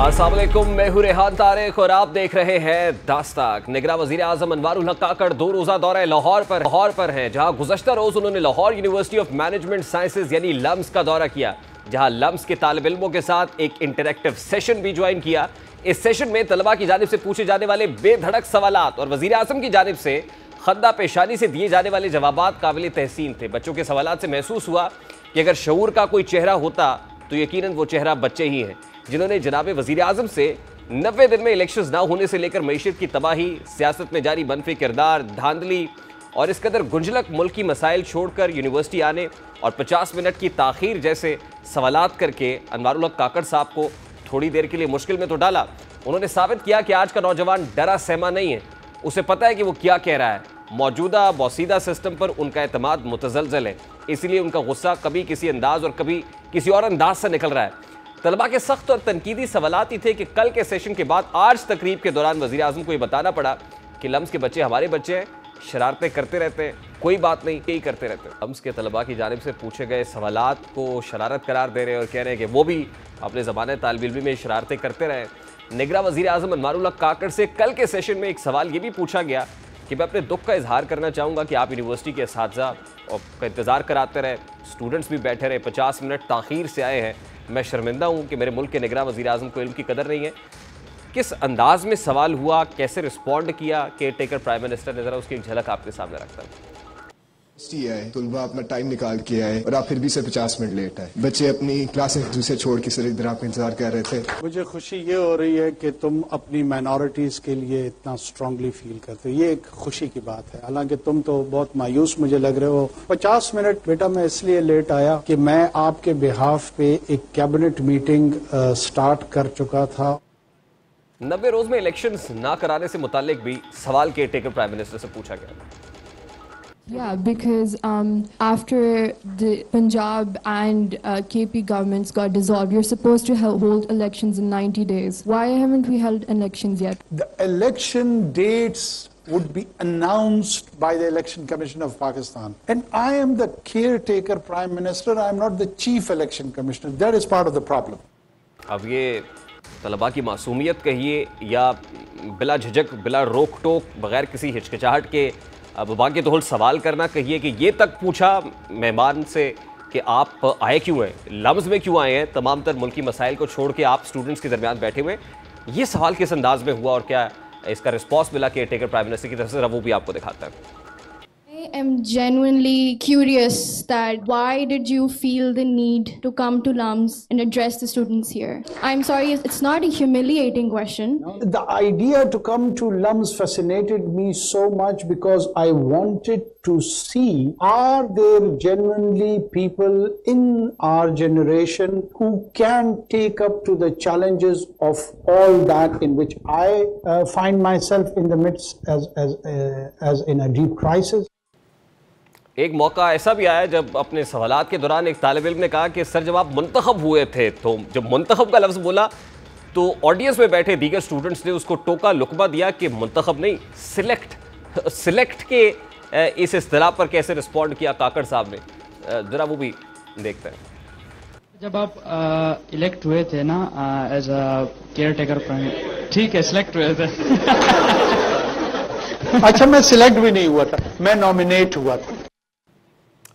अस्सलाम वालेकुम, मैं हूं रेहान तारिक और आप देख रहे हैं दास्ताक। निगरान वज़ीर आज़म अनवारुल हक काकड़ 2 रोज़ा दौरे लाहौर पर हैं, जहां गुज़श्ता रोज़ उन्होंने Lahore university of management sciences यानी लम्स का दौरा किया, जहां लम्स के तालिब इल्मों के साथ एक इंटरैक्टिव सेशन भी ज्वाइन किया। इस सेशन में तलबा की जानिब से पूछे जाने वाले बेधड़क सवालात और वज़ीर आज़म की जानिब से खद्दा पेशानी से दिए जाने वाले जवाबात काबिल तहसीन थे। बच्चों के सवालात से महसूस हुआ कि अगर शऊर का कोई चेहरा होता तो यकीनन वो चेहरा बच्चे ही हैं, जिन्होंने जनाब वज़ीर आज़म से 90 दिन में इलेक्शंस ना होने से लेकर मईशत की तबाही, सियासत में जारी मनफी किरदार, धांधली और इस कदर गुंजलक मुल्की मसाइल छोड़कर यूनिवर्सिटी आने और 50 मिनट की ताख़ीर जैसे सवालात करके अनवारुल हक काकड़ साहब को थोड़ी देर के लिए मुश्किल में तो डाला। उन्होंने साबित किया कि आज का नौजवान डरा सहमा नहीं है, उसे पता है कि वो क्या कह रहा है। मौजूदा बौसीदा सिस्टम पर उनका एतमाद मुतज़लज़ल है, इसलिए उनका गुस्सा कभी किसी अंदाज और कभी किसी और अंदाज से निकल रहा है। तलबा के सख्त और तनकीदी सवालात ही थे कि कल के सेशन के बाद आज तकरीब के दौरान वज़ीर आज़म को ये बताना पड़ा कि लम्स के बच्चे हमारे बच्चे हैं, शरारतें करते रहते हैं, कोई बात नहीं, यही करते रहते हैं। लम्स के तलबा की जानिब से पूछे गए सवालात को शरारत करार दे रहे हैं और कह रहे हैं कि वो भी अपने ज़माने तालिब इल्मी में शरारतें करते रहे। निगरान वज़ीर आज़म अनवारुल हक काकड़ से कल के सेशन में एक सवाल ये भी पूछा गया कि मैं अपने दुख का इजहार करना चाहूँगा कि आप यूनिवर्सिटी के असातिज़ा का इंतज़ार कराते रहे, स्टूडेंट्स भी बैठे रहे, 50 मिनट ताख़ीर से आए हैं। मैं शर्मिंदा हूँ कि मेरे मुल्क के निगरान वज़ीर आज़म को इल्म की कदर नहीं है। किस अंदाज में सवाल हुआ, कैसे रिस्पॉन्ड किया केयर टेकर प्राइम मिनिस्टर ने, ज़रा उसकी एक झलक आपके सामने रखता हूँ। आए तुलबा अपना टाइम निकाल के आए और आप फिर भी से 50 मिनट लेट आए। बच्चे अपनी क्लासेस दूसरे छोड़ के सिर्फ इधर आपका इंतजार कर रहे थे। मुझे खुशी ये हो रही है कि तुम अपनी माइनॉरिटीज के लिए इतना स्ट्रांगली फील करते हो, ये एक खुशी की बात है। हालांकि तुम तो बहुत मायूस मुझे लग रहे हो। 50 मिनट बेटा मैं इसलिए लेट आया कि मैं आपके बिहाफ पे एक कैबिनेट मीटिंग स्टार्ट कर चुका था। 90 रोज में इलेक्शंस ना कराने से मुतालिक भी सवाल केयर टेकर प्राइम मिनिस्टर से पूछा गया। Yeah, because after the Punjab and KP governments got dissolved, you're supposed to hold elections in 90 days. Why haven't we held elections yet? The election dates would be announced by the Election Commission of Pakistan. And I am the caretaker Prime Minister, I am not the Chief Election Commissioner. That is part of the problem. अब ये तलबा की मासूमियत कहिए या बिला झिझक, बिला रोक टोक, बगैर किसी हिचकिचाहट के अब बाकी तो होल सवाल करना कहिए कि ये तक पूछा मेहमान से कि आप आए क्यों हैं, लम्स में क्यों आए हैं, तमाम तर मुल्की मसाइल को छोड़ के आप स्टूडेंट्स के दरमियान बैठे हुए, ये सवाल किस अंदाज में हुआ और क्या इसका रिस्पॉन्स मिला केयर टेकर प्राइम मिनिस्टर की तरफ से, वो भी आपको दिखाता है। I am genuinely curious that why did you feel the need to come to LUMS and address the students here? I'm sorry, it's not a humiliating question. The idea to come to LUMS fascinated me so much because I wanted to see, are there genuinely people in our generation who can take up to the challenges of all that in which I find myself in the midst as in a deep crisis. एक मौका ऐसा भी आया जब अपने सवालात के दौरान एक तालिब इल्म ने कहा कि सर जब आप मुंतखब हुए थे, तो जब मुंतखब का लफ्ज़ बोला तो ऑडियंस में बैठे दीगर स्टूडेंट्स ने उसको टोका लुकमा दिया कि मुंतखब नहीं, सिलेक्ट के इस इस्तिलाह पर कैसे रिस्पॉन्ड किया काकड़ साहब ने, ज़रा वो भी देखते हैं। जब आप इलेक्ट हुए थे ना as a caretaker prime, ठीक है सिलेक्ट हुए थे अच्छा मैं सिलेक्ट भी नहीं हुआ था, मैं नॉमिनेट हुआ था।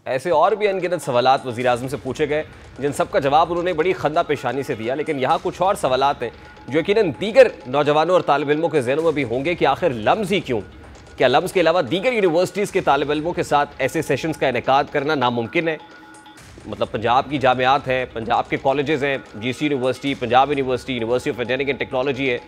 ऐसे और भी अनगिनत सवालात वज़ीर आज़म से पूछे गए जिन सब का जवाब उन्होंने बड़ी खंदा पेशानी से दिया, लेकिन यहाँ कुछ और सवालात हैं जो यकीनन दीगर नौजवानों और तालिब इल्मों के ज़हनों में भी होंगे कि आखिर लम्स ही क्यों, क्या लम्स के अलावा दीगर यूनिवर्सिटीज़ के तालिब इल्मों के साथ ऐसे सेशंस का इनेकाद करना नामुमकिन है? मतलब पंजाब की जामियात हैं, पंजाब के कॉलेजेस हैं, GC university, Punjab university, university of engineering and technology है,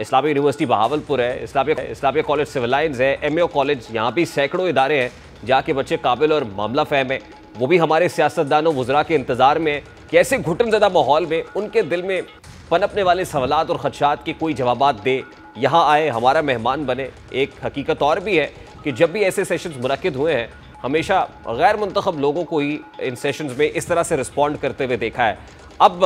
इस्लामिया यूनिवर्सिटी बहावलपुर है, इस्लामिया कॉलेज सिविल लाइन्स है, MAO कॉलेज, यहाँ भी सैकड़ों इदारे हैं जहाँ के बच्चे काबिल और मामला फ़हम है। वो भी हमारे सियासतदानों वज़रा के इंतज़ार में कैसे घुटन ज़दा माहौल में उनके दिल में पनपने वाले सवालात और ख़दशात के कोई जवाबात दे, यहाँ आए, हमारा मेहमान बने। एक हकीकत और भी है कि जब भी ऐसे सेशंस मुनक्किद हुए हैं, हमेशा गैर मुंतखब लोगों को ही इन सेशंस में इस तरह से रिस्पॉन्ड करते हुए देखा है। अब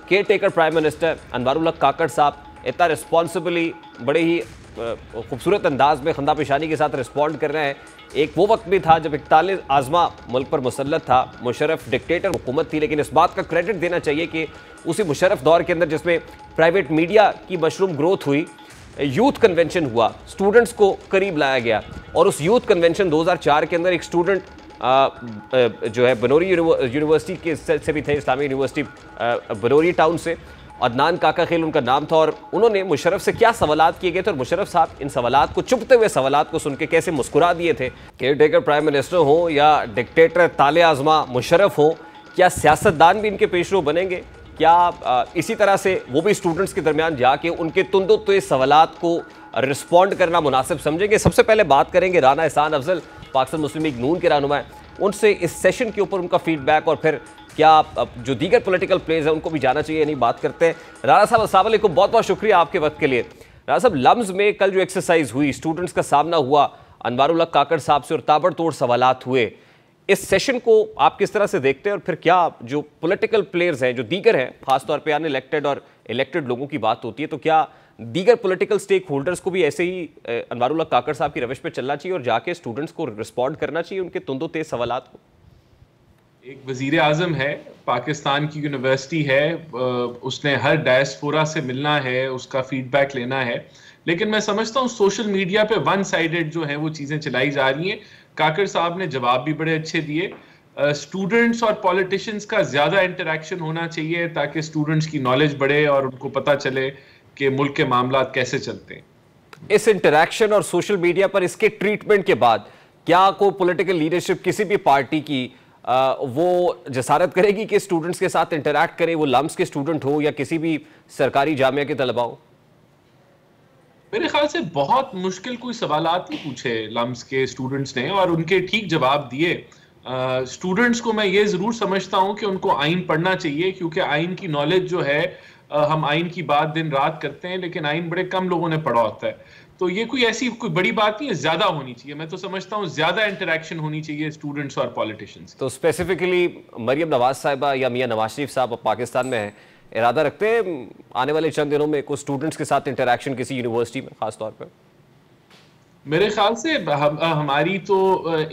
care taker prime minister Anwarul हक काकड़ साहब इतना रिस्पॉन्सिबली, बड़े ही खूबसूरत अंदाज में खंदा पेशानी के साथ रिस्पॉन्ड कर रहे हैं एक वो वक्त भी था जब 41 आज़मा मुल्क पर मुसल्लत था, मुशर्रफ डिक्टेटर हुकूमत थी, लेकिन इस बात का क्रेडिट देना चाहिए कि उसी मुशर्रफ दौर के अंदर जिसमें प्राइवेट मीडिया की मशरूम ग्रोथ हुई, यूथ कन्वेंशन हुआ, स्टूडेंट्स को करीब लाया गया, और उस यूथ कन्वेंशन 2004 के अंदर एक स्टूडेंट जो है बनोरी यूनिवर्सिटी के से भी थे, इस्लामी यूनिवर्सिटी बनोरी टाउन से, अदनान काका खेल उनका नाम था, और उन्होंने मुशर्रफ से क्या सवालात किए गए थे और मुशर्रफ साहब इन सवालात को, चुभते हुए सवालात को सुन के कैसे मुस्कुरा दिए थे। केयर टेकर प्राइम मिनिस्टर हो या डिक्टेटर ताले आज़मा मुशर्रफ हो, क्या सियासतदान भी इनके पेशरो बनेंगे? क्या इसी तरह से वो भी स्टूडेंट्स के दरमियान जाके उनके तुंदो सवालात को रिस्पॉन्ड करना मुनासिब समझेंगे? सबसे पहले बात करेंगे राना एहसान अफजल, पाकिस्तान मुस्लिम लीग नून के रहनुमा, उनसे इस सेशन के ऊपर उनका फीडबैक, और फिर क्या जो दीगर पॉलिटिकल प्लेयर्स हैं उनको भी जाना चाहिए, नहीं बात करते हैं। राना साहब अस्सलाम वालेकुम, बहुत बहुत शुक्रिया आपके वक्त के लिए। राना साहब, लम्स में कल जो एक्सरसाइज हुई, स्टूडेंट्स का सामना हुआ अनवारुल हक काकड़ साहब से और ताबड़तोड़ सवालात हुए, इस सेशन को आप किस तरह से देखते हैं? और फिर क्या जो पॉलिटिकल प्लेयर्स हैं, जो दीगर हैं, खासतौर पर अनइलेक्टेड और इलेक्टेड लोगों की बात होती है, तो क्या दीगर पॉलिटिकल स्टेक होल्डर्स को भी ऐसे ही अनवारुल हक काकड़ साहब की रविश पे चलना चाहिए और जाके स्टूडेंट्स को रिस्पॉन्ड करना चाहिए उनके तुंदो तेज सवालात को? एक वजीर आज़म है, पाकिस्तान की यूनिवर्सिटी है, उसने हर डायस्पोरा से मिलना है, उसका फीडबैक लेना है, लेकिन मैं समझता हूँ सोशल मीडिया पे वन साइडेड जो है वो चीज़ें चलाई जा रही हैं। काकड़ साहब ने जवाब भी बड़े अच्छे दिए। स्टूडेंट्स और पॉलिटिशियंस का ज़्यादा इंटरेक्शन होना चाहिए ताकि स्टूडेंट्स की नॉलेज बढ़े और उनको पता चले कि मुल्क के मामला कैसे चलते हैं। इस इंटरेक्शन और सोशल मीडिया पर इसके ट्रीटमेंट के बाद क्या कोई पॉलिटिकल लीडरशिप किसी भी पार्टी की वो जसारत करेगी कि स्टूडेंट्स के साथ इंटरैक्ट करे, वो लम्स के स्टूडेंट हो या किसी भी सरकारी जामिया के तलबा हो? मेरे ख्याल से बहुत मुश्किल कोई सवालात नहीं पूछे लम्स के स्टूडेंट्स ने और उनके ठीक जवाब दिए। स्टूडेंट्स को मैं ये ज़रूर समझता हूँ कि उनको आइन पढ़ना चाहिए, क्योंकि आइन की नॉलेज जो है, हम आइन की बात दिन रात करते हैं लेकिन आइन बड़े कम लोगों ने पढ़ा होता है, तो ये कोई ऐसी कोई बड़ी बात नहीं है, ज्यादा होनी चाहिए। मैं तो समझता हूँ ज्यादा इंटरेक्शन होनी चाहिए स्टूडेंट्स और पॉलिटिशियंस। तो स्पेसिफिकली मरियम नवाज साहिबा या मियां नवाज शरीफ साहब पाकिस्तान में है, इरादा रखते हैं आने वाले चंद दिनों में कुछ स्टूडेंट्स के साथ इंटरेक्शन किसी यूनिवर्सिटी में खास तौर पर? मेरे ख्याल से हमारी तो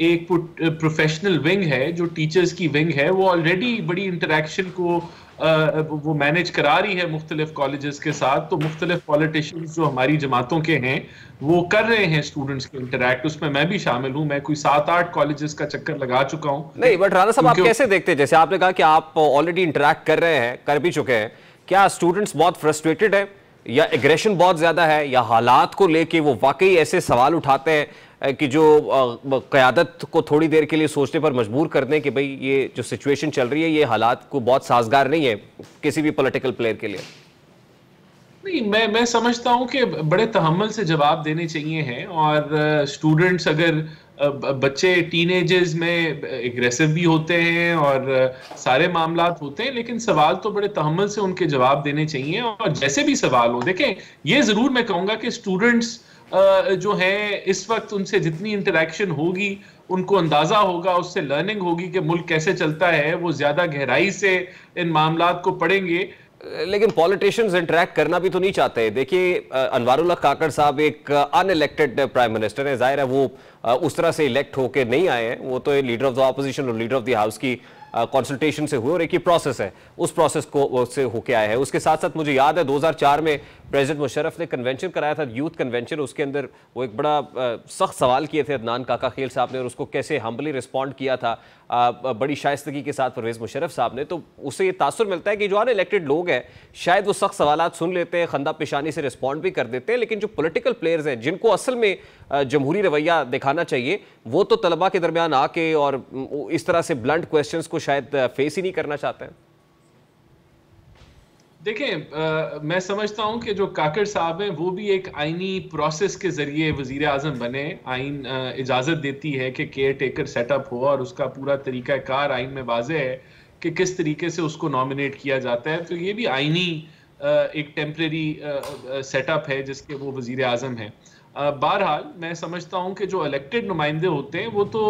एक प्रोफेशनल विंग है जो टीचर्स की विंग है, वो ऑलरेडी बड़ी इंटरेक्शन को वो मैनेज करा रही है मुख्तलिफ कॉलेजेस के साथ। तो मुख्तलिफ पॉलिटिशियंस जो हमारी जमातों के हैं वो कर रहे हैं स्टूडेंट्स के इंटरैक्ट, उसमें मैं भी शामिल हूं। मैं कोई 7-8 कॉलेजेस का चक्कर लगा चुका हूं। नहीं, बट राना साहब आप कैसे देखते हैं, जैसे आपने कहा कि आप ऑलरेडी इंटरैक्ट कर रहे हैं, कर भी चुके हैं, क्या स्टूडेंट्स बहुत फ्रस्ट्रेटेड है या एग्रेशन बहुत ज्यादा है, या हालात को लेके वो वाकई ऐसे सवाल उठाते हैं कि जो क़यादत को थोड़ी देर के लिए सोचने पर मजबूर कर दें कि भाई ये जो सिचुएशन चल रही है ये हालात को बहुत साजगार नहीं है किसी भी पॉलिटिकल प्लेयर के लिए? नहीं, मैं समझता हूं कि बड़े तहम्मुल से जवाब देने चाहिए हैं, और स्टूडेंट्स अगर बच्चे टीनेजर्स में एग्रेसिव भी होते हैं और सारे मामलात होते हैं, लेकिन सवाल तो बड़े तहम्मुल से उनके जवाब देने चाहिए। और जैसे भी सवाल हो, देखें ये जरूर मैं कहूँगा कि स्टूडेंट्स जो है इस वक्त उनसे जितनी इंटरेक्शन होगी उनको अंदाजा होगा, उससे लर्निंग होगी कि मुल्क कैसे चलता है, वो ज्यादा गहराई से इन मामलात को पढ़ेंगे। लेकिन पॉलिटिशियंस इंटरैक्ट करना भी तो नहीं चाहते। देखिए अनवारुल हक काकड़ साहब एक अनइलेक्टेड प्राइम मिनिस्टर है, जाहिर है वो उस तरह से इलेक्ट होके नहीं आए हैं, वो तो लीडर ऑफ द ऑपोजिशन और लीडर ऑफ द हाउस की कंसल्टेशन से हुए और एक ही प्रोसेस है, उस प्रोसेस को से होके आया है। उसके साथ साथ मुझे याद है 2004 में प्रेसिडेंट मुशर्रफ ने कन्वेंशन कराया था, यूथ कन्वेंशन, उसके अंदर वो एक बड़ा सख्त सवाल किए थे अदनान काका खेल साहब ने और उसको कैसे हम्बली रिस्पॉन्ड किया था बड़ी शाइस्तगी के साथ परवेज़ मुशर्रफ साहब ने। तो उससे ये तासुर मिलता है कि जो अनइलेक्टेड लोग हैं शायद वो सख्त सवालात सुन लेते हैं, खंदा पेशानी से रिस्पॉन्ड भी कर देते हैं, लेकिन जो पॉलिटिकल प्लेयर्स हैं जिनको असल में जमहूरी रवैया दिखाना चाहिए वो तो तलबा के दरमियान आके और इस तरह से ब्लंट क्वेश्चंस को शायद फेस ही नहीं करना चाहते हैं। देखें, मैं समझता हूं कि जो काकड़ साहब हैं वो भी एक आईनी प्रोसेस के जरिए वजीर आजम बने। आइन इजाजत देती है कि केयर टेकर सेटअप हो और उसका पूरा तरीका कार आइन में वाज़ेह है कि किस तरीके से उसको नॉमिनेट किया जाता है। तो ये भी आईनी एक टेम्परेरी सेटअप है जिसके वो वजीर आजम है। बहरहाल मैं समझता हूं कि जो इलेक्टेड नुमाइंदे होते हैं वो तो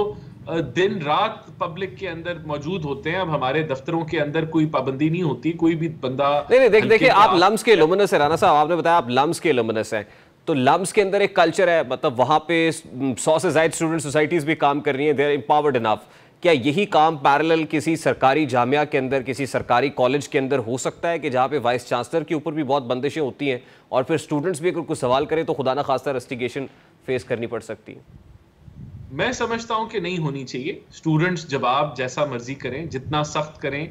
दिन रात पब्लिक के अंदर मौजूद होते हैं। अब हमारे दफ्तरों के अंदर कोई पाबंदी नहीं होती, कोई भी बंदा नहीं देखिए आप लम्स के लुमिनस है राना साहब, आपने बताया आप लम्स के लुमिनस हैं, तो लम्स के अंदर एक कल्चर है, मतलब वहाँ पे 100 से ज़ायद स्टूडेंट सोसाइटीज़ भी काम कर रही हैं, दे आर एम्पावर्ड इनफ। क्या यही काम पैरेलल किसी सरकारी जामिया के अंदर, किसी सरकारी कॉलेज के अंदर हो सकता है कि जहाँ पे वाइस चांसलर के ऊपर भी बहुत बंदिशें होती हैं और फिर स्टूडेंट्स भी अगर कुछ सवाल करें तो खुदा ना खास्ता इन्वेस्टिगेशन फेस करनी पड़ सकती है? मैं समझता हूं कि नहीं होनी चाहिए। स्टूडेंट्स जवाब जैसा मर्जी करें, जितना सख्त करें,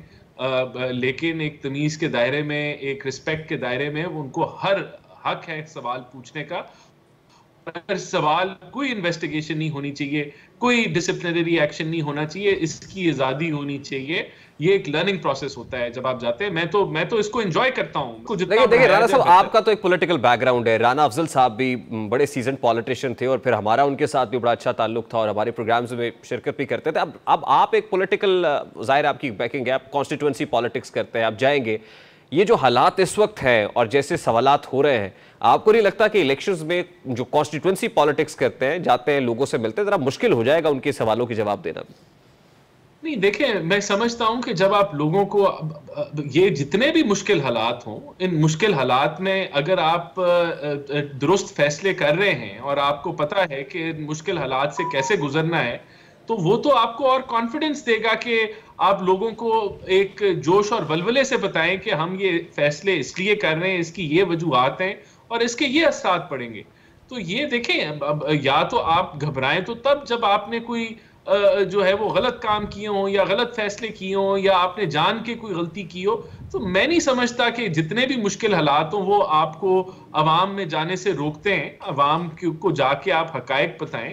लेकिन एक तमीज के दायरे में, एक रिस्पेक्ट के दायरे में उनको हर हक है सवाल पूछने का। अगर सवाल कोई इन्वेस्टिगेशन नहीं होनी चाहिए, कोई डिसिप्लिनरी एक्शन नहीं होना चाहिए, इसकी आजादी होनी चाहिए। ये एक लर्निंग प्रोसेस होता है जब आप जाते हैं। मैं तो इसको एंजॉय करता हूँ। देखिए राना साहब, आपका तो एक पॉलिटिकल बैकग्राउंड है, राना अफजल साहब भी बड़े सीजन पॉलिटिशियन थे और फिर हमारा उनके साथ भी बड़ा अच्छा ताल्लुक था और हमारे प्रोग्राम्स में शिरकत भी करते थे। अब आप एक पॉलिटिकल, जाहिर आपकी बैकिंग है, आप कॉन्स्टिट्यूंसी पॉलिटिक्स करते हैं, आप जाएंगे। ये जो हालात इस वक्त है और जैसे सवालात हो रहे हैं, आपको नहीं लगता कि इलेक्शंस में जो कॉन्स्टिट्यूंसी पॉलिटिक्स करते हैं, जाते हैं, लोगों से मिलते हैं, जरा मुश्किल हो जाएगा उनके सवालों के जवाब देना? नहीं, देखें, मैं समझता हूं कि जब आप लोगों को, ये जितने भी मुश्किल हालात हों, इन मुश्किल हालात में अगर आप दुरुस्त फैसले कर रहे हैं और आपको पता है कि इन मुश्किल हालात से कैसे गुजरना है, तो वो तो आपको और कॉन्फिडेंस देगा कि आप लोगों को एक जोश और वलवले से बताएं कि हम ये फैसले इसलिए कर रहे हैं, इसकी ये वजूहात हैं और इसके ये असरात पड़ेंगे। तो ये देखें, या तो आप घबराएं तो तब जब आपने कोई जो है वो गलत काम किए हों या गलत फैसले किए हों या आपने जान के कोई गलती की हो। तो मैं नहीं समझता कि जितने भी मुश्किल हालात हों वो आपको अवाम में जाने से रोकते हैं। अवाम को जाके आप हकायक बताएं,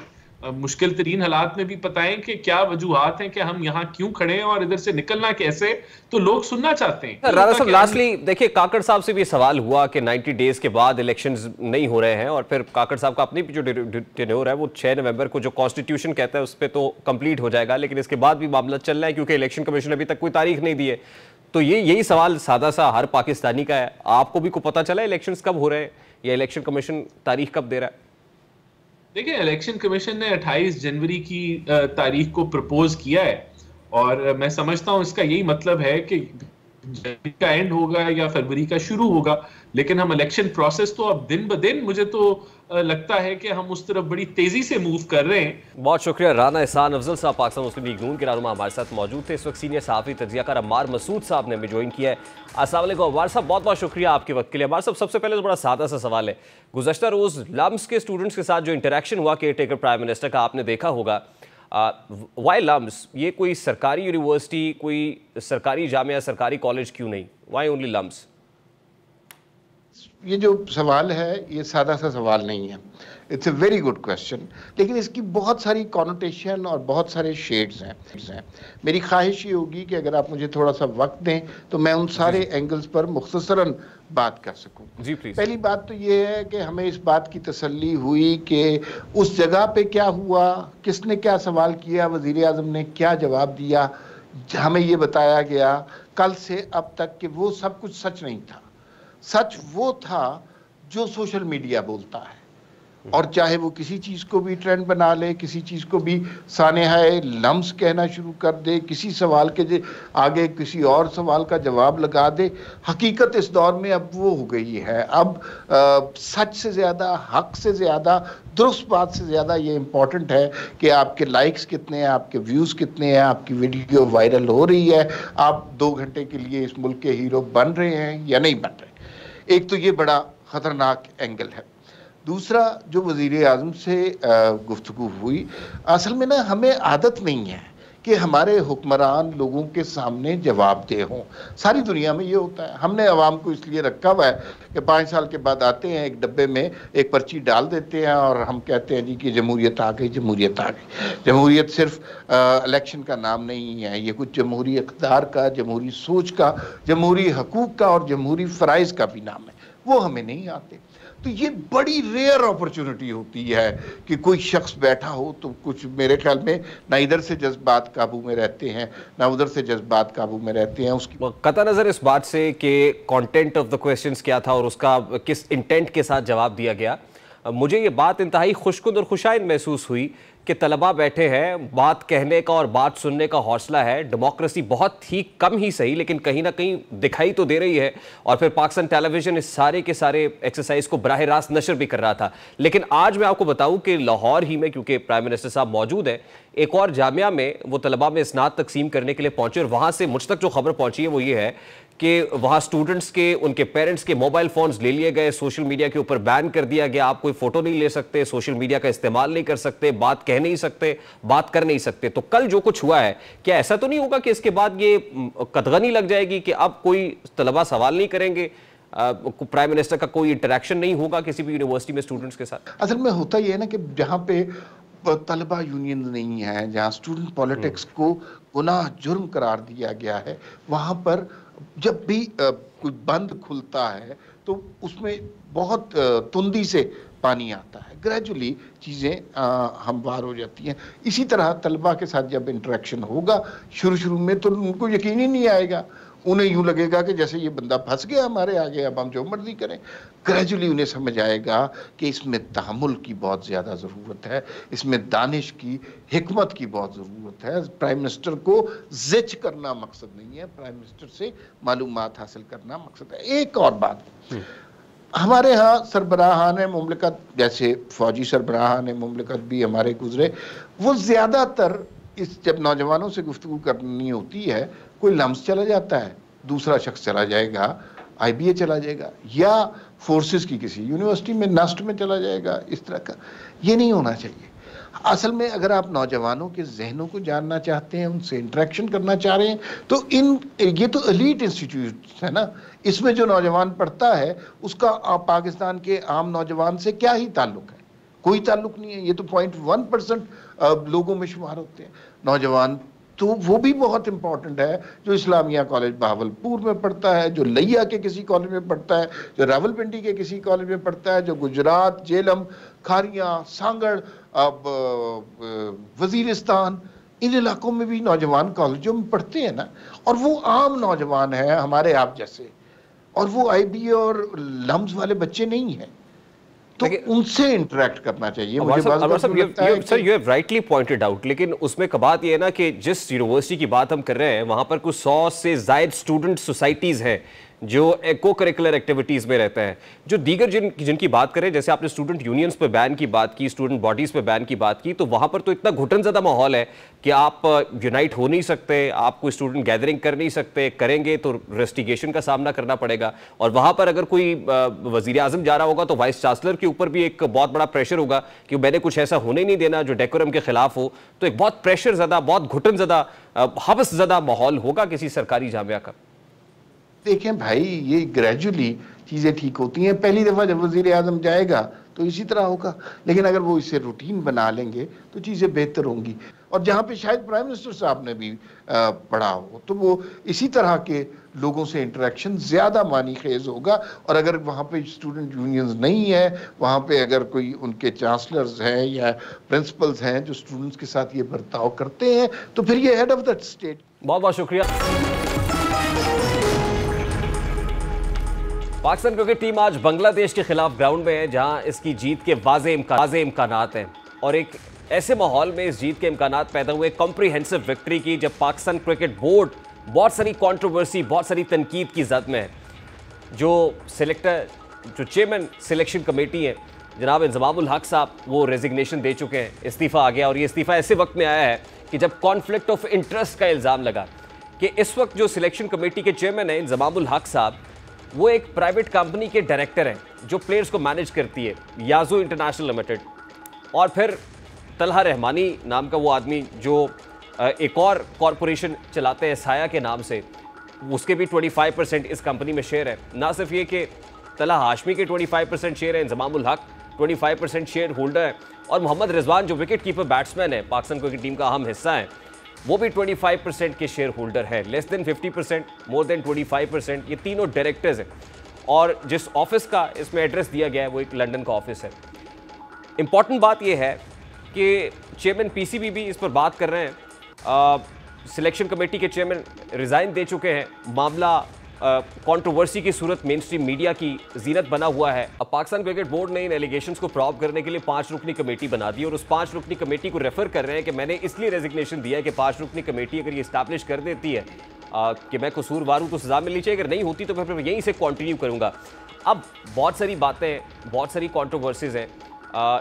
मुश्किल तरीन हालात में भी बताएं कि क्या वजूहात हैं कि हम यहाँ क्यों खड़े हैं और इधर से निकलना कैसे, तो लोग सुनना चाहते हैं। राना साहब, लास्टली देखिए, काकड़ साहब से भी सवाल हुआ कि 90 डेज के बाद इलेक्शंस नहीं हो रहे हैं और फिर काकड़ साहब का अपनी जो टेन्योर है वो 6 नवंबर को जो कॉन्स्टिट्यूशन कहता है उस पर तो कंप्लीट हो जाएगा, लेकिन इसके बाद भी मामला चल रहा है क्योंकि इलेक्शन कमीशन अभी तक कोई तारीख नहीं दी है। तो यही सवाल सादा सा हर पाकिस्तानी का है। आपको भी को पता चला इलेक्शंस कब हो रहे हैं या इलेक्शन कमीशन तारीख कब दे रहा है? देखिए, इलेक्शन कमीशन ने 28 जनवरी की तारीख को प्रपोज किया है और मैं समझता हूं इसका यही मतलब है कि जनवरी का एंड होगा या फरवरी का शुरू होगा, लेकिन हम इलेक्शन प्रोसेस तो अब दिन ब दिन, मुझे तो लगता है कि हम उस तरफ बड़ी तेजी से मूव कर रहे हैं। बहुत शुक्रिया। राना एहसान अफजल साहब पाकिस्तान मुस्लिम लीग नून के रहनुमा हमारे साथ मौजूद थे। इस वक्त सीनियर सहाफ़ी तज्ज़ियाकार अम्मार मसूद साहब ने हमें ज्वाइन किया है। अस्सलाम वालेकुम अम्मार साहब, बहुत बहुत शुक्रिया आपके वक्त के लिए। अम्मार साहब, सबसे पहले तो बड़ा सादा सा सवाल है, गुज़श्ता रोज़ लम्स के स्टूडेंट्स के साथ जो इंटरेक्शन हुआ केयर टेकर प्राइम मिनिस्टर का, आपने देखा होगा। वाई लम्स? ये कोई सरकारी यूनिवर्सिटी, कोई सरकारी जामिया, सरकारी कॉलेज क्यों नहीं? Why only LUMS? ये जो सवाल है ये सादा सा सवाल नहीं है, it's a very good question, लेकिन इसकी बहुत सारी कॉनोटेशन और बहुत सारे शेड्स हैं। मेरी ख्वाहिश ये होगी कि अगर आप मुझे थोड़ा सा वक्त दें तो मैं उन सारे एंगल्स पर मुख्तसरन बात कर सकूं। जी प्लीज। पहली बात तो ये है कि हमें इस बात की तसल्ली हुई कि उस जगह पे क्या हुआ, किसने क्या सवाल किया, वज़ीर आज़म ने क्या जवाब दिया, हमें ये बताया गया कल से अब तक कि वो सब कुछ सच नहीं था। सच वो था जो सोशल मीडिया बोलता है, और चाहे वो किसी चीज़ को भी ट्रेंड बना ले, किसी चीज़ को भी सानेहाए लम्स कहना शुरू कर दे, किसी सवाल के आगे किसी और सवाल का जवाब लगा दे। हकीकत इस दौर में अब वो हो गई है, अब सच से ज़्यादा, हक से ज़्यादा, दुरुस्त बात से ज़्यादा ये इम्पॉर्टेंट है कि आपके लाइक्स कितने हैं, आपके व्यूज़ कितने हैं, आपकी वीडियो वायरल हो रही है, आप 2 घंटे के लिए इस मुल्क के हीरो बन रहे हैं या नहीं बन रहे। एक तो ये बड़ा ख़तरनाक एंगल है। दूसरा, जो वज़ीर आज़म से गुफ्तगू हुई, असल में ना हमें आदत नहीं है कि हमारे हुक्मरान लोगों के सामने जवाबदेह हों। सारी दुनिया में ये होता है। हमने अवाम को इसलिए रखा हुआ है कि 5 साल के बाद आते हैं, एक डब्बे में एक पर्ची डाल देते हैं और हम कहते हैं जी कि जमहूरियत आ गई, जमहूरियत आ गई। जमहूरियत सिर्फ इलेक्शन का नाम नहीं है, ये कुछ जमहूरी इक़्तिदार का, जमहूरी सोच का, जमहूरी हकूक़ का और जमहूरी फ़राइज़ का भी नाम है। वो हमें नहीं आते। तो ये बड़ी रेयर अपॉर्चुनिटी होती है कि कोई शख्स बैठा हो तो कुछ, मेरे ख्याल में ना इधर से जज्बात काबू में रहते हैं ना उधर से जज्बात काबू में रहते हैं। उसकी कतई नज़र इस बात से कि कंटेंट ऑफ द क्वेश्चंस क्या था और उसका किस इंटेंट के साथ जवाब दिया गया, मुझे ये बात इंतहाई खुशकुन और खुशाइन महसूस हुई कि तलबा बैठे हैं, बात कहने का और बात सुनने का हौसला है, डेमोक्रेसी बहुत ही कम ही सही लेकिन कहीं ना कहीं दिखाई तो दे रही है। और फिर पाकिस्तान टेलीविजन इस सारे के सारे एक्सरसाइज को बराह रास्त नशर भी कर रहा था। लेकिन आज मैं आपको बताऊं कि लाहौर ही में, क्योंकि प्राइम मिनिस्टर साहब मौजूद है, एक और जामिया में वो तलबा में इसनाद तकसीम करने के लिए पहुंचे और वहां से मुझ तक जो खबर पहुंची है वो ये है कि वहां स्टूडेंट्स के, उनके पेरेंट्स के मोबाइल फोन्स ले लिए गए, सोशल मीडिया के ऊपर बैन कर दिया गया, आप कोई फोटो नहीं ले सकते, सोशल मीडिया का इस्तेमाल नहीं कर सकते, बात कह नहीं सकते, बात कर नहीं सकते। तो कल जो कुछ हुआ है, क्या ऐसा तो नहीं होगा कि इसके बाद ये कतगनी लग जाएगी कि अब कोई तलबा सवाल नहीं करेंगे, प्राइम मिनिस्टर का कोई इंटरेक्शन नहीं होगा किसी भी यूनिवर्सिटी में स्टूडेंट्स के साथ? असल में होता ही है ना कि जहाँ पे तलबा यूनियन नहीं है, जहाँ स्टूडेंट पॉलिटिक्स को गुनाह जुर्म करार दिया गया है, वहाँ पर जब भी कोई बंद खुलता है तो उसमें बहुत तुंदी से पानी आता है, ग्रेजुअली चीज़ें हमवार हो जाती हैं। इसी तरह तलबा के साथ जब इंटरेक्शन होगा शुरू में तो उनको यकीन ही नहीं आएगा, उन्हें यूं लगेगा कि जैसे ये बंदा फंस गया हमारे आगे, अब हम जो मर्जी करें। ग्रेजुअली उन्हें समझ आएगा कि इसमें तहम्मुल की बहुत ज़्यादा ज़रूरत है, इसमें दानिश की, हिकमत की बहुत ज़रूरत है। प्राइम मिनिस्टर को जिच करना मकसद नहीं है, प्राइम मिनिस्टर से मालूमात हासिल करना मकसद है। एक और बात, हमारे यहाँ सरबराहान मुमलिकत, जैसे फौजी सरबराहान मुमलिकत भी हमारे गुजरे, वो ज़्यादातर इस जब नौजवानों से गुफ्तगू करनी होती है, कोई लम्स चला जाता है, दूसरा शख्स चला जाएगा, IBA चला जाएगा, या फोर्सेस की किसी यूनिवर्सिटी में नस्ट में चला जाएगा, इस तरह का। ये नहीं होना चाहिए। असल में अगर आप नौजवानों के जहनों को जानना चाहते हैं, उनसे इंटरेक्शन करना चाह रहे हैं, तो ये तो एलीट इंस्टीट्यूट है ना, इसमें जो नौजवान पढ़ता है उसका पाकिस्तान के आम नौजवान से क्या ही ताल्लुक है? कोई ताल्लुक नहीं है। ये तो 0.1% लोगों में शुमार होते हैं नौजवान। तो वो भी बहुत इंपॉर्टेंट है, जो इस्लामिया कॉलेज बहावलपुर में पढ़ता है, जो लिया के किसी कॉलेज में पढ़ता है, जो रावलपिंडी के किसी कॉलेज में पढ़ता है, जो गुजरात, जेलम, खारियाँ, सांगड़, वजीरिस्तान, इन इलाकों में भी नौजवान कॉलेजों में पढ़ते हैं ना, और वो आम नौजवान है हमारे आप जैसे, और वो IBA और लम्स वाले बच्चे नहीं हैं। तो उनसे इंटरेक्ट करना चाहिए। मुझे sir you have rightly pointed out, लेकिन उसमें का बात ये है ना कि जिस यूनिवर्सिटी की बात हम कर रहे हैं वहां पर कुछ 100 से ज्यादा स्टूडेंट सोसाइटीज हैं जो को करिकुलर एक्टिविटीज़ में रहता है। जो दीगर जिनकी बात करें, जैसे आपने स्टूडेंट यूनियंस पे बैन की बात की, स्टूडेंट बॉडीज़ पे बैन की बात की, तो वहाँ पर तो इतना घुटन ज़्यादा माहौल है कि आप यूनाइट हो नहीं सकते, आप कोई स्टूडेंट गैदरिंग कर नहीं सकते, करेंगे तो रेस्टिगेशन का सामना करना पड़ेगा। और वहाँ पर अगर कोई वज़ीर आज़म जा रहा होगा तो वाइस चांसलर के ऊपर भी एक बहुत बड़ा प्रेशर होगा कि मैंने कुछ ऐसा होने नहीं देना जो डेकोरम के खिलाफ हो। तो एक बहुत प्रेशर ज़्यादा, बहुत घुटन ज़्यादा, हवस ज़्यादा माहौल होगा किसी सरकारी जामिया का। देखें भाई, ये ग्रेजुअली चीज़ें ठीक होती हैं। पहली दफ़ा जब वज़ीर आज़म जाएगा तो इसी तरह होगा, लेकिन अगर वो इसे रूटीन बना लेंगे तो चीज़ें बेहतर होंगी। और जहाँ पे शायद प्राइम मिनिस्टर साहब ने भी पढ़ा हो, तो वो इसी तरह के लोगों से इंटरेक्शन ज़्यादा मानी खेज होगा। और अगर वहाँ पे स्टूडेंट यूनियंस नहीं है, वहाँ पे अगर कोई उनके चांसलर्स हैं या प्रिंसिपल्स हैं जो स्टूडेंट्स के साथ ये बर्ताव करते हैं, तो फिर ये हेड ऑफ द स्टेट। बहुत बहुत शुक्रिया। पाकिस्तान क्रिकेट टीम आज बांग्लादेश के खिलाफ ग्राउंड में है, जहां इसकी जीत के वाज़े इम्कानात हैं। और एक ऐसे माहौल में इस जीत के इम्कानात पैदा हुए कॉम्प्रिहेंसिव विक्ट्री की, जब पाकिस्तान क्रिकेट बोर्ड बहुत सारी कंट्रोवर्सी, बहुत सारी तनकीद की जद में है। जो चेयरमैन सिलेक्शन कमेटी है जनाब इंजमामुल हक साहब, वो रेजिग्नेशन दे चुके हैं, इस्तीफ़ा आ गया। और ये इस्तीफ़ा ऐसे वक्त में आया है कि जब कॉन्फ्लिक्ट ऑफ इंटरेस्ट का इल्ज़ाम लगा कि इस वक्त जो सिलेक्शन कमेटी के चेयरमैन हैं इंजमामुल हक साहब, वो एक प्राइवेट कंपनी के डायरेक्टर हैं जो प्लेयर्स को मैनेज करती है, याजू इंटरनेशनल लिमिटेड। और फिर तलहा रहमानी नाम का वो आदमी जो एक और कॉरपोरेशन चलाते हैं साया के नाम से, उसके भी 25% इस कंपनी में शेयर है। ना सिर्फ ये कि तलहा हाशमी के 25% शेयर है, इंजमामुल हक 25% शेयर होल्डर है, और मोहम्मद रिजवान जो विकेट कीपर बैट्समैन है, पाकिस्तान क्रिकेट टीम का अहम हिस्सा है, वो भी 25% के शेयर होल्डर है। लेस देन 50%, मोर देन 25%, ये तीनों डायरेक्टर्स हैं। और जिस ऑफिस का इसमें एड्रेस दिया गया है वो एक लंदन का ऑफिस है। इंपॉर्टेंट बात यह है कि चेयरमैन PCB भी इस पर बात कर रहे हैं। सिलेक्शन कमेटी के चेयरमैन रिज़ाइन दे चुके हैं, मामला कंट्रोवर्सी की सूरत मेन स्ट्रीम मीडिया की जीनत बना हुआ है। अब पाकिस्तान क्रिकेट बोर्ड ने इन एलिगेशंस को प्रॉब करने के लिए 5 रुकनी कमेटी बना दी और उस 5 रुकनी कमेटी को रेफर कर रहे हैं कि मैंने इसलिए रेजिग्नेशन दिया है कि 5 रुकनी कमेटी अगर ये इस्टेब्लिश कर देती है कि मैं कसूरवार हूँ तो सजा मिलनी चाहिए, अगर नहीं होती तो फिर यहीं से कंटिन्यू करूँगा। अब बहुत सारी बातें, बहुत सारी कंट्रोवर्सीज हैं।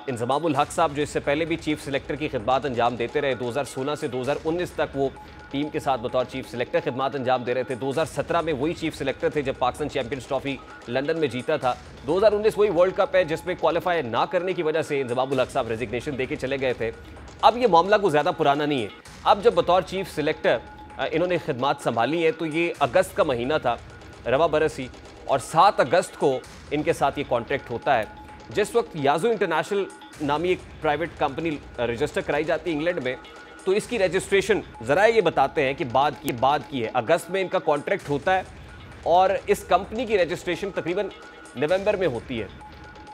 इंजमामुल हक साहब जो इससे पहले भी चीफ सिलेक्टर की खिदमत अंजाम देते रहे, 2016 से 2019 तक वो टीम के साथ बतौर चीफ सिलेक्टर खिदमत अंजाम दे रहे थे। 2017 में वही चीफ सिलेक्टर थे जब पाकिस्तान चैंपियंस ट्रॉफी लंदन में जीता था। 2019 वही वर्ल्ड कप है जिसमें क्वालिफाई ना करने की वजह से इंजमामुल हक साहब रेजिग्नेशन देके चले गए थे। अब ये मामला को ज़्यादा पुराना नहीं है। अब जब बतौर चीफ सिलेक्टर इन्होंने खिदमत संभाली है तो ये अगस्त का महीना था, रवा बरसी, और 7 अगस्त को इनके साथ ये कॉन्ट्रैक्ट होता है। जिस वक्त याजू इंटरनेशनल नामी एक प्राइवेट कंपनी रजिस्टर कराई जाती है इंग्लैंड में, तो इसकी रजिस्ट्रेशन ज़रा ये बताते हैं कि बाद की है। अगस्त में इनका कॉन्ट्रैक्ट होता है और इस कंपनी की रजिस्ट्रेशन तकरीबन नवंबर में होती है।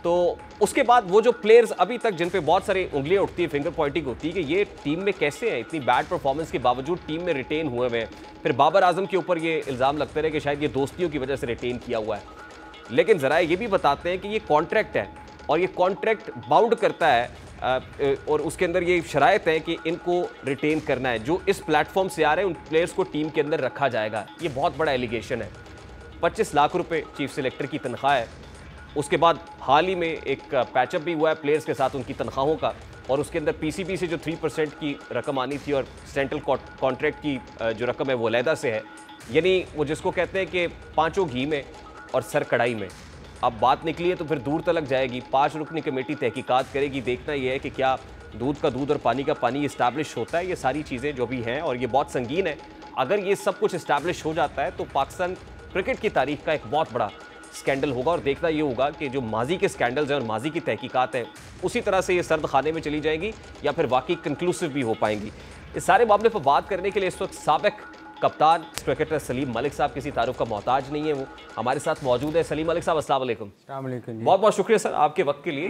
तो उसके बाद वो जो प्लेयर्स अभी तक जिन पे बहुत सारी उंगलियां उठती है, फिंगर पॉइंटिंग होती है कि ये टीम में कैसे हैं, इतनी बैड परफॉर्मेंस के बावजूद टीम में रिटेन हुए हुए हैं। फिर बाबर आजम के ऊपर ये इल्ज़ाम लगते रहे कि शायद ये दोस्तियों की वजह से रिटेन किया हुआ है। लेकिन ज़रा ये भी बताते हैं कि ये कॉन्ट्रैक्ट है और ये कॉन्ट्रैक्ट बाउंड करता है और उसके अंदर ये शराइत है कि इनको रिटेन करना है। जो इस प्लेटफॉर्म से आ रहे हैं उन प्लेयर्स को टीम के अंदर रखा जाएगा। ये बहुत बड़ा एलिगेशन है। 25 लाख रुपए चीफ सिलेक्टर की तनख्वाह है। उसके बाद हाल ही में एक पैचअप भी हुआ है प्लेयर्स के साथ उनकी तनख्वाहों का, और उसके अंदर पीसीबी से जो 3% की रकम आनी थी और सेंट्रल कॉन्ट्रैक्ट की जो रकम है वो अलहदा से है। यानी वो जिसको कहते हैं कि पाँचों घी में और सर कढ़ाई में। अब बात निकली है तो फिर दूर तलक जाएगी। 5 रुकनी कमेटी तहकीकात करेगी। देखना यह है कि क्या दूध का दूध और पानी का पानी इस्टेब्लिश होता है। ये सारी चीज़ें जो भी हैं, और ये बहुत संगीन है। अगर ये सब कुछ इस्टेब्लिश हो जाता है तो पाकिस्तान क्रिकेट की तारीख का एक बहुत बड़ा स्कैंडल होगा। और देखना ये होगा कि जो माजी के स्कैंडल्स हैं और माजी की तहकीकात हैं उसी तरह से ये सर्द खाने में चली जाएंगी या फिर वाकई कंक्लूसिव भी हो पाएंगी। इस सारे मामले पर बात करने के लिए इस वक्त साबिक कप्तान क्रिकेटर सलीम मलिक साहब किसी तारुफ का मोहताज नहीं है, वो हमारे साथ मौजूद है। सलीम मलिक साहब अस्सलाम वालेकुम। बहुत बहुत शुक्रिया सर आपके वक्त के लिए।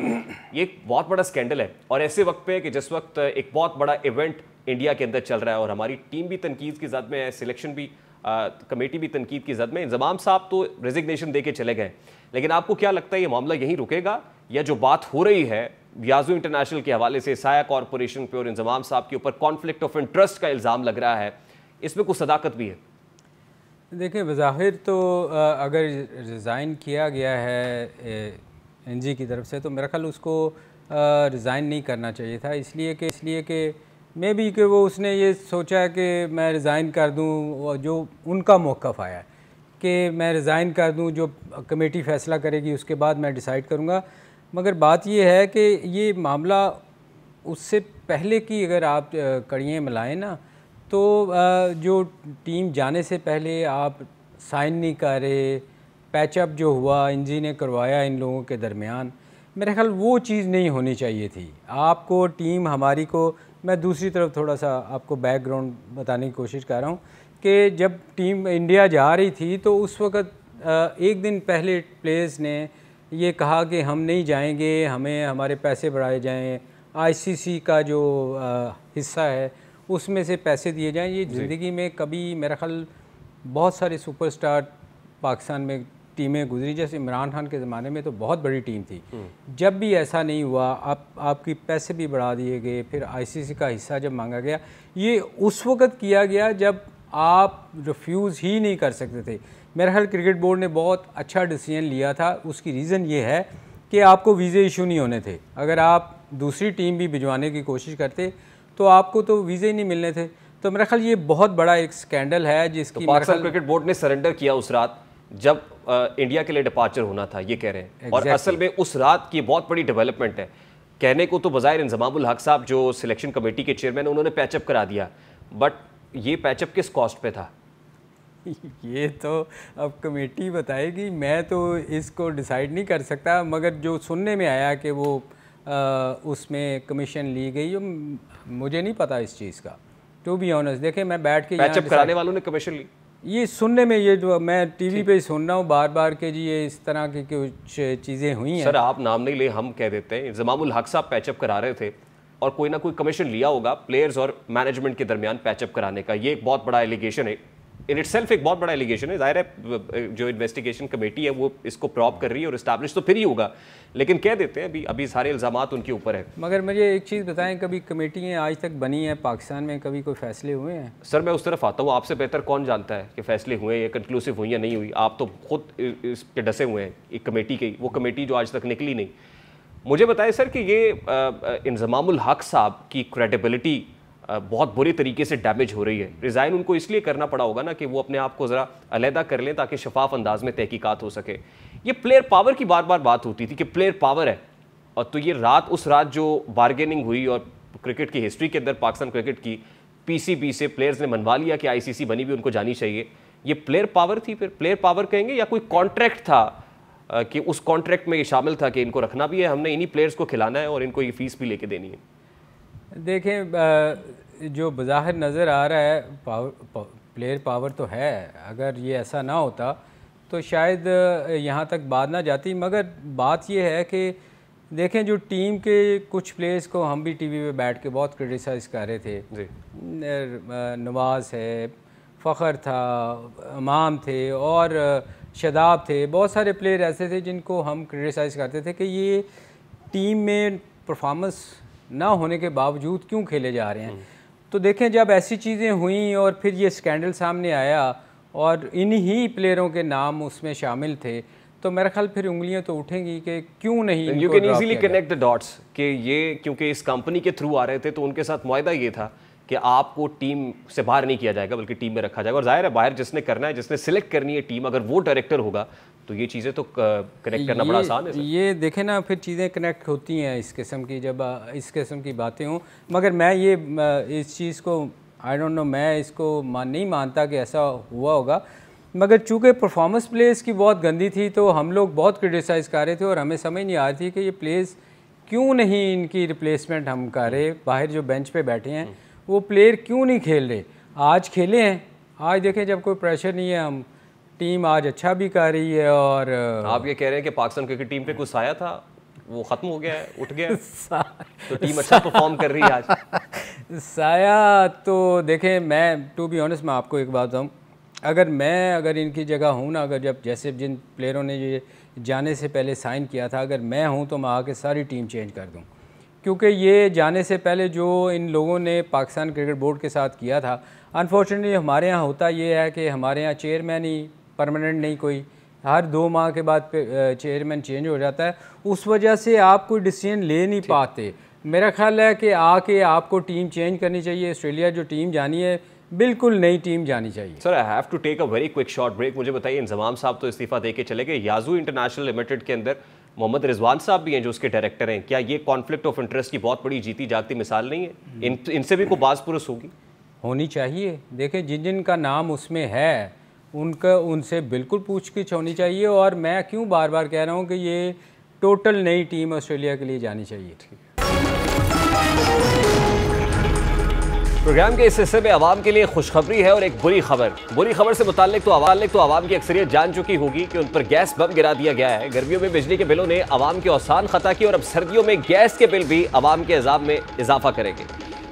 ये एक बहुत बड़ा स्कैंडल है और ऐसे वक्त पे कि जिस वक्त एक बहुत बड़ा इवेंट इंडिया के अंदर चल रहा है और हमारी टीम भी तनकीद की जद में है, सिलेक्शन भी कमेटी भी तनकीद की जद में। इंजमाम साहब तो रेजिग्नेशन दे के चले गए, लेकिन आपको क्या लगता है ये मामला यहीं रुकेगा या जो बात हो रही है याजू इंटरनेशनल के हवाले से साया कॉरपोरेशन पे और इंजमाम साहब के ऊपर कॉन्फ्लिक्ट ऑफ इंटरेस्ट का इल्ज़ाम लग रहा है, इसमें कुछ सदाकत भी है? देखिए, बज़ाहिर तो अगर रिज़ाइन किया गया है एनजी की तरफ से तो मेरा ख्याल उसको रिज़ाइन नहीं करना चाहिए था। इसलिए कि मे बी कि वो उसने ये सोचा है कि मैं रिज़ाइन कर दूं, जो उनका मौक़िफ़ आया है कि मैं रिज़ाइन कर दूं, जो कमेटी फ़ैसला करेगी उसके बाद मैं डिसाइड करूंगा। मगर बात ये है कि ये मामला उससे पहले की अगर आप कड़ियाँ मिलाएं ना, तो जो टीम जाने से पहले आप साइन नहीं कर रहे, पैचअप जो हुआ एनजी ने करवाया इन लोगों के दरमियान, मेरे ख्याल वो चीज़ नहीं होनी चाहिए थी। आपको टीम हमारी को, मैं दूसरी तरफ थोड़ा सा आपको बैकग्राउंड बताने की कोशिश कर रहा हूँ कि जब टीम इंडिया जा रही थी तो उस वक़्त एक दिन पहले प्लेयर्स ने ये कहा कि हम नहीं जाएंगे, हमें हमारे पैसे बढ़ाए जाएं, आईसीसी का जो हिस्सा है उसमें से पैसे दिए जाएं। ये ज़िंदगी में कभी मेरा ख्याल बहुत सारे सुपरस्टार पाकिस्तान में टीमें गुजरी, जैसे इमरान खान के ज़माने में तो बहुत बड़ी टीम थी, जब भी ऐसा नहीं हुआ। आपकी पैसे भी बढ़ा दिए गए, फिर आईसीसी का हिस्सा जब मांगा गया, ये उस वक़्त किया गया जब आप रिफ्यूज़ ही नहीं कर सकते थे। मेरा ख्याल क्रिकेट बोर्ड ने बहुत अच्छा डिसीजन लिया था। उसकी रीज़न ये है कि आपको वीज़े इशू नहीं होने थे। अगर आप दूसरी टीम भी भिजवाने की कोशिश करते तो आपको तो वीज़े ही नहीं मिलने थे। तो मेरा ख्याल ये बहुत बड़ा एक स्कैंडल है जिसकी पाकिस्तान क्रिकेट बोर्ड ने सरेंडर किया उस रात जब इंडिया के लिए डिपार्चर होना था, ये कह रहे हैं। और असल में उस रात की बहुत बड़ी डेवलपमेंट है। कहने को तो बज़ाहिर इंजमामुल हक साहब जो सिलेक्शन कमेटी के चेयरमैन, उन्होंने पैचअप करा दिया, बट ये पैचअप किस कॉस्ट पे था? ये तो अब कमेटी बताएगी, मैं तो इसको डिसाइड नहीं कर सकता। मगर जो सुनने में आया कि वो उसमें कमीशन ली गई, मुझे नहीं पता इस चीज़ का, टू बी ऑनेस्ट। देखें, मैं बैठ के पैचअप कराने वालों ने कमीशन ली, ये सुनने में, ये जो मैं टीवी पे सुन रहा हूँ बार बार के जी ये इस तरह की कुछ चीज़ें हुई हैं। सर आप नाम नहीं ले, हम कह देते हैं इंजमामुल हक साहब पैचअप करा रहे थे और कोई ना कोई कमीशन लिया होगा प्लेयर्स और मैनेजमेंट के दरमियान पैचअप कराने का। ये एक बहुत बड़ा एलिगेशन है इन इटसेल्फ एक बहुत बड़ा एलिगेशन है। जाहिर है जो इन्वेस्टिगेशन कमेटी है वो इसको प्रॉब कर रही है और इस्टेब्लिश तो फिर ही होगा, लेकिन कह देते हैं अभी सारे इल्ज़ामात उनके ऊपर है। मगर मुझे एक चीज़ बताएं, कभी कमेटियाँ आज तक बनी हैं पाकिस्तान में, कभी कोई फैसले हुए हैं? सर मैं उस तरफ आता हूँ, आपसे बेहतर कौन जानता है कि फैसले हुए या कंक्लूसिव हुई या नहीं हुई। आप तो खुद इस पे डसे हुए हैं एक कमेटी की, वो कमेटी जो आज तक निकली नहीं। मुझे बताएं सर कि ये इंज़मामुल हक साहब की क्रेडिबिलिटी बहुत बुरी तरीके से डैमेज हो रही है। रिज़ाइन उनको इसलिए करना पड़ा होगा ना कि वो अपने आप को ज़रा अलहदा कर लें ताकि शफाफ अंदाज में तहकीकात हो सके। ये प्लेयर पावर की बार बार बात होती थी कि प्लेयर पावर है, और तो ये उस रात जो बारगेनिंग हुई और क्रिकेट की हिस्ट्री के अंदर पाकिस्तान क्रिकेट की पीसीबी से प्लेयर्स ने मनवा लिया कि आईसीसी बनी भी उनको जानी चाहिए। ये प्लेयर पावर थी, फिर प्लेयर पावर कहेंगे, या कोई कॉन्ट्रैक्ट था कि उस कॉन्ट्रैक्ट में ये शामिल था कि इनको रखना भी है, हमने इन्हीं प्लेयर्स को खिलाना है और इनको ये फीस भी लेके देनी है। देखें जो बज़ाहिर नज़र आ रहा है प्लेयर पावर तो है, अगर ये ऐसा ना होता तो शायद यहाँ तक बात ना जाती। मगर बात ये है कि देखें जो टीम के कुछ प्लेयर्स को हम भी टीवी पे बैठ के बहुत क्रिटिसाइज़ कर रहे थे जी। नवाज़ है, फ़खर था, इमाम थे और शदाब थे, बहुत सारे प्लेयर ऐसे थे जिनको हम क्रिटिसाइज़ करते थे कि ये टीम में परफॉर्मेंस ना होने के बावजूद क्यों खेले जा रहे हैं। तो देखें जब ऐसी चीज़ें हुई और फिर ये स्कैंडल सामने आया और इन्हीं प्लेयरों के नाम उसमें शामिल थे, तो मेरा ख्याल फिर उंगलियां तो उठेंगी कि क्यों नहीं। You can easily connect the dots कि ये क्योंकि इस कंपनी के थ्रू आ रहे थे तो उनके साथ मुआहदा ये था कि आपको टीम से बाहर नहीं किया जाएगा बल्कि टीम में रखा जाएगा। और जाहिर है बाहर जिसने करना है, जिसने सिलेक्ट करनी है टीम, अगर वो डायरेक्टर होगा तो ये चीज़ें तो कनेक्ट करना बड़ा आसान है। ये देखें ना, फिर चीज़ें कनेक्ट होती हैं इस किस्म की, जब इस किस्म की बातें हों। मगर मैं ये इस चीज़ को आई डोंट नो, मैं इसको नहीं मानता कि ऐसा हुआ होगा। मगर चूँकि परफॉर्मेंस प्लेयर्स की बहुत गंदी थी तो हम लोग बहुत क्रिटिसाइज़ कर रहे थे और हमें समझ नहीं आ रही थी कि ये प्लेयर्स क्यों नहीं इनकी रिप्लेसमेंट हम कर रहे। बाहर जो बेंच पे बैठे हैं वो प्लेयर क्यों नहीं खेल रहे। आज खेले हैं, आज देखें जब कोई प्रेशर नहीं है, हम टीम आज अच्छा भी कर रही है। और आप ये कह रहे हैं कि पाकिस्तान क्रिकेट टीम पे कुछ साया था, वो ख़त्म हो गया है, उठ गया है तो टीम अच्छा परफॉर्म कर रही है आज। साया तो देखें, मैं टू बी ऑनेस्ट मैं आपको एक बात बताऊँ, अगर इनकी जगह हूँ ना, अगर जब जैसे जिन प्लेयरों ने ये जाने से पहले साइन किया था, अगर मैं हूँ तो मैं आके सारी टीम चेंज कर दूँ। क्योंकि ये जाने से पहले जो इन लोगों ने पाकिस्तान क्रिकेट बोर्ड के साथ किया था, अनफॉर्चुनेटली हमारे यहाँ होता ये है कि हमारे यहाँ चेयरमैन ही परमानेंट नहीं, कोई हर 2 माह के बाद चेयरमैन चेंज हो जाता है। उस वजह से आप कोई डिसीजन ले नहीं पाते। मेरा ख्याल है कि आके आपको टीम चेंज करनी चाहिए। ऑस्ट्रेलिया जो टीम जानी है बिल्कुल नई टीम जानी चाहिए। Sir I have to take a very quick short break. मुझे बताइए, इंजमाम साहब तो इस्तीफा दे के चले गए, याजू इंटरनेशनल लिमिटेड के अंदर मोहम्मद रिजवान साहब भी हैं जो उसके डायरेक्टर हैं। क्या ये कॉन्फ्लिक्ट ऑफ इंटरेस्ट की बहुत बड़ी जीती जागती मिसाल नहीं है? इनसे भी कोई बाज़पुरस होनी चाहिए। देखें जिन जिन का नाम उसमें है उनसे बिल्कुल पूछगिछ होनी चाहिए। और मैं क्यों बार बार कह रहा हूँ कि ये टोटल नई टीम ऑस्ट्रेलिया के लिए जानी चाहिए। प्रोग्राम के इस हिस्से में आवाम के लिए खुशखबरी है और एक बुरी खबर। बुरी खबर से मुताल्लिक तो आवाम की अक्सरियत जान चुकी होगी कि उन पर गैस बम गिरा दिया गया है। गर्मियों में बिजली के बिलों ने आवाम के औसान खता की और अब सर्दियों में गैस के बिल भी आवाम के अजाब में इजाफा करेंगे।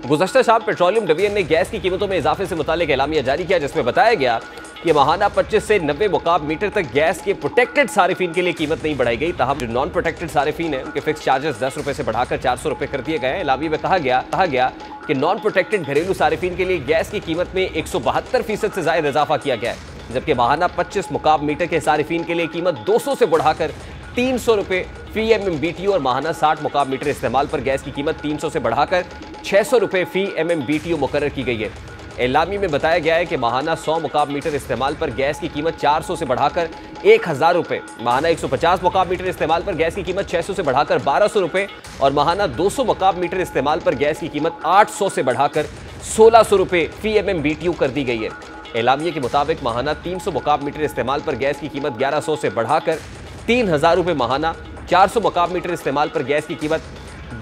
गुज़श्ता शाम पेट्रोलियम डिवीजन ने गैस की कीमतों में इजाफे से मुताल्लिक एलामिया जारी किया, जिसमें बताया गया कि माहाना 25 से 90 मुकाब मीटर तक गैस के प्रोटेक्टेड सारिफीन के लिए कीमत नहीं बढ़ाई गई। ताहम जो नॉन प्रोटेक्टेड सारिफीन है उनके फिक्स चार्जेस 10 रुपये से बढ़ाकर 400 रुपये कर दिए गए हैं। एलामी में कहा गया कि नॉन प्रोटेक्टेड घरेलू सारिफीन के लिए गैस की कीमत में 172% से ज़ायद इजाफा किया गया है, जबकि माहाना 25 मुकाब मीटर के सारिफीन के लिए कीमत 200 से बढ़ाकर 300 रुपये फी MMBTU और माहाना 60 मुकाब मीटर इस्तेमाल पर गैस की कीमत 300 से बढ़ाकर 600 रुपये फी MMBTU मुकर्रर की गई है। एलामी में बताया गया है कि माहाना 100 मुकाब मीटर इस्तेमाल पर गैस की कीमत 400 से बढ़ाकर 1000 रुपये, माहाना 150 मुकाब मीटर इस्तेमाल पर गैस की कीमत 600 से बढ़ाकर 1200 रुपये और माहाना 200 मुकाब मीटर इस्तेमाल पर गैस की कीमत 800 से बढ़ाकर 1600 रुपये फी MMBTU कर दी गई है। एलामिये के मुताबिक माहाना 300 मुकाब मीटर इस्तेमाल पर गैस की कीमत 1100 से बढ़ाकर 3000 रुपये, माहाना 400 मुकाब मीटर इस्तेमाल पर गैस की कीमत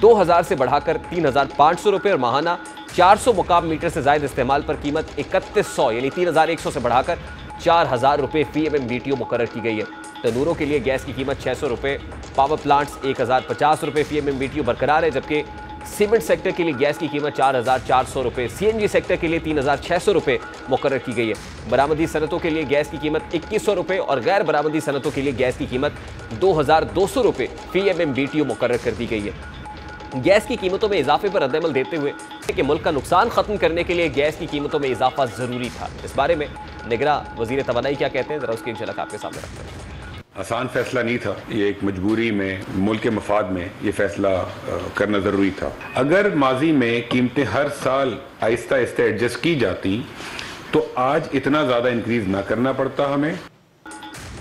2000 से बढ़ाकर 3500 रुपये और माहाना 400 मुकाब मीटर से ज़ायद इस्तेमाल पर कीमत 3100 यानी 3100 से बढ़ाकर 4000 रुपये फी MMBTU मुकर्रर की गई है। तनूरों के लिए गैस की कीमत 600 रुपये, पावर प्लांट्स 1050 रुपये फी MMBTU बरकरार है, जबकि सीमेंट सेक्टर के लिए गैस की कीमत 4,400 रुपये, CNG सेक्टर के लिए 3,600 रुपये मुकर्रर की गई है। बरामदी सनतों के लिए गैस की कीमत 2,100 रुपये और गैर बरामदी सनतों के लिए गैस की कीमत 2,200 रुपये फी MMBTU मुकर्रर कर दी गई है। गैस की कीमतों में इजाफे पर रद्दअमल देते हुए कि मुल्क का नुकसान खत्म करने के लिए गैस की कीमतों में इजाफा जरूरी था। इस बारे में निगरान वजीर तवानाई क्या कहते हैं, जरा उसकी एक झलक आपके सामने रखते हैं। आसान फैसला नहीं था, ये एक मजबूरी में, मुल्क के मफाद में ये फैसला करना ज़रूरी था। अगर माजी में कीमतें हर साल आहिस्ता आहिस्ता एडजस्ट की जाती तो आज इतना ज़्यादा इंक्रीज ना करना पड़ता हमें।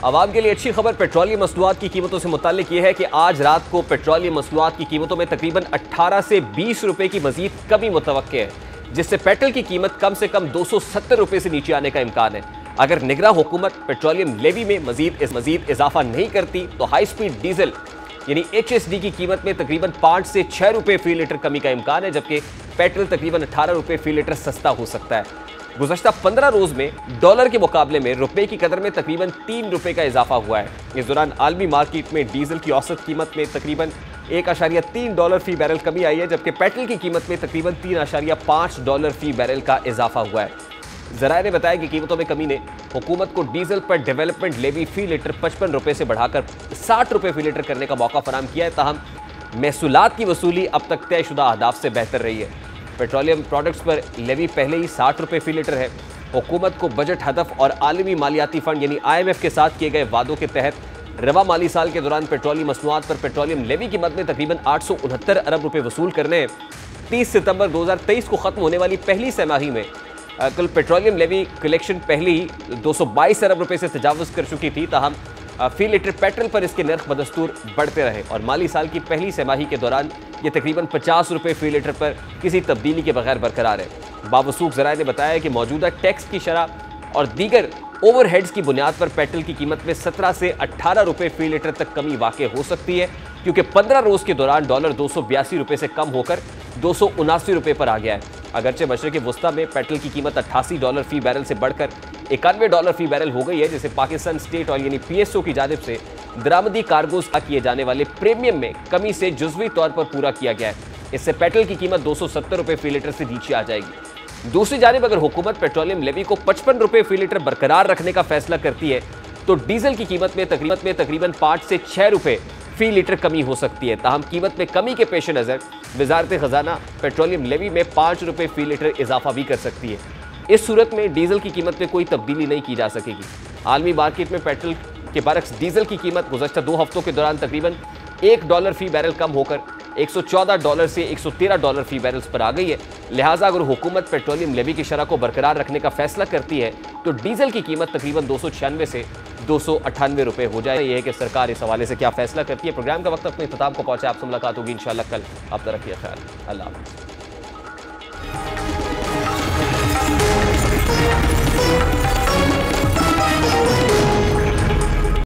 आवाम के लिए अच्छी खबर पेट्रोलियम मसनूआत की कीमतों से मुताल्लिक ये है कि आज रात को पेट्रोलियम मसनूआत की कीमतों में तकरीबन 18 से 20 रुपए की मजीद कमी मुतवक्के है, जिससे पेट्रोल की कीमत कम से कम 270 रुपए से नीचे आने का इम्कान है। अगर निगरान हुकूमत पेट्रोलियम लेवी में मजीद इजाफा नहीं करती तो हाई स्पीड डीजल यानी HSD की कीमत में तकरीबन 5 से 6 रुपए फी लीटर कमी का इम्कान है, जबकि पेट्रोल तकरीबन 18 रुपए फी लीटर सस्ता हो सकता है। गुज़श्ता 15 रोज में डॉलर के मुकाबले में रुपए की कदर में तकरीबन 3 रुपए का इजाफा हुआ है। इस दौरान आलमी मार्केट में डीजल की औसत कीमत में तकरीबन $1.3 फी बैरल कमी आई है, जबकि पेट्रोल की कीमत में तकरीबन $3.5 फी बैरल का इजाफा हुआ है। ज़राए ने बताया कि कीमतों में कमी ने हुकूमत को डीजल पर डेवलपमेंट लेवी फी लीटर 55 रुपए से बढ़ाकर 60 रुपए फी लीटर करने का मौका फराहम किया है। ताहम महसूलात की वसूली अब तक तयशुदा अहदाफ से बेहतर रही है। पेट्रोलियम प्रोडक्ट्स पर लेवी पहले ही 60 रुपए फी लीटर है। हुकूमत को बजट हदफ और आलमी मालियाती फंड यानी IMF के साथ किए गए वादों के तहत रवा माली साल के दौरान पेट्रोलियम मसनूआत पर पेट्रोलियम लेवी की मद में तकरीबन 869 अरब रुपए वसूल करने हैं। 30 सितंबर 2023 को खत्म होने वाली पहली तिमाही में कल पेट्रोलियम लेवी कलेक्शन पहले ही 222 अरब रुपए से तजावुज़ कर चुकी थी। ताहम फी लीटर पेट्रोल पर इसके नर्ख बदस्तूर बढ़ते रहे और माली साल की पहली तिमाही के दौरान ये तकरीबन 50 रुपए फी लीटर पर किसी तब्दीली के बगैर बरकरार है। बावसूख ज़राए ने बताया कि मौजूदा टैक्स की शरह और दीगर ओवरहेड्स की बुनियाद पर पेट्रोल की कीमत में 17 से 18 रुपए फी लीटर तक कमी वाक़ हो सकती है, क्योंकि 15 रोज़ के दौरान डॉलर 282 रुपए से कम होकर 279 रुपए पर आ गया है। अगरचे मशरिक़ वस्ता में पेट्रोल की कीमत $88 फी बैरल से बढ़कर $91 फी बैरल हो गई है, जिसे पाकिस्तान स्टेट ऑयल यानी PSO की जानिब से दरामदी कार्गोज किए जाने वाले प्रीमियम में कमी से जुज़वी तौर पर पूरा किया गया है। इससे पेट्रोल की कीमत 270 रुपए फी लीटर से नीचे आ जाएगी। दूसरी जानिब अगर हुकूमत पेट्रोलियम लेवी को 55 रुपए फी लीटर बरकरार रखने का फैसला करती है तो डीजल की कीमत में तकरीबन 5 से 6 रुपए फी लीटर कमी हो सकती है। ताहम कीमत में कमी के पेश नज़र वजारत खजाना पेट्रोलियम लेवी में 5 रुपए फी लीटर इजाफा भी कर सकती है। इस सूरत में डीजल की कीमत में कोई तब्दीली नहीं की जा सकेगी। आलमी मार्केट में पेट्रोल के बरक्स डीजल की कीमत गुज़श्ता 2 हफ्तों के दौरान तकरीबन $1 फी बैरल कम होकर $114 से $113 फी बैरल्स पर आ गई है। लिहाजा अगर हुकूमत पेट्रोलियम लेवी की शरह को बरकरार रखने का फैसला करती है तो डीजल की कीमत तकरीबन 296 से 298 रुपए हो जाए। यह है कि सरकार इस हवाले से क्या फैसला करती है। प्रोग्राम का वक्त अपने इख्तिताम को पहुंचा, आपसे मुलाकात होगी इंशाअल्लाह कल। आप तरफ रखिए ख्याल, अल्लाह हाफ़िज़।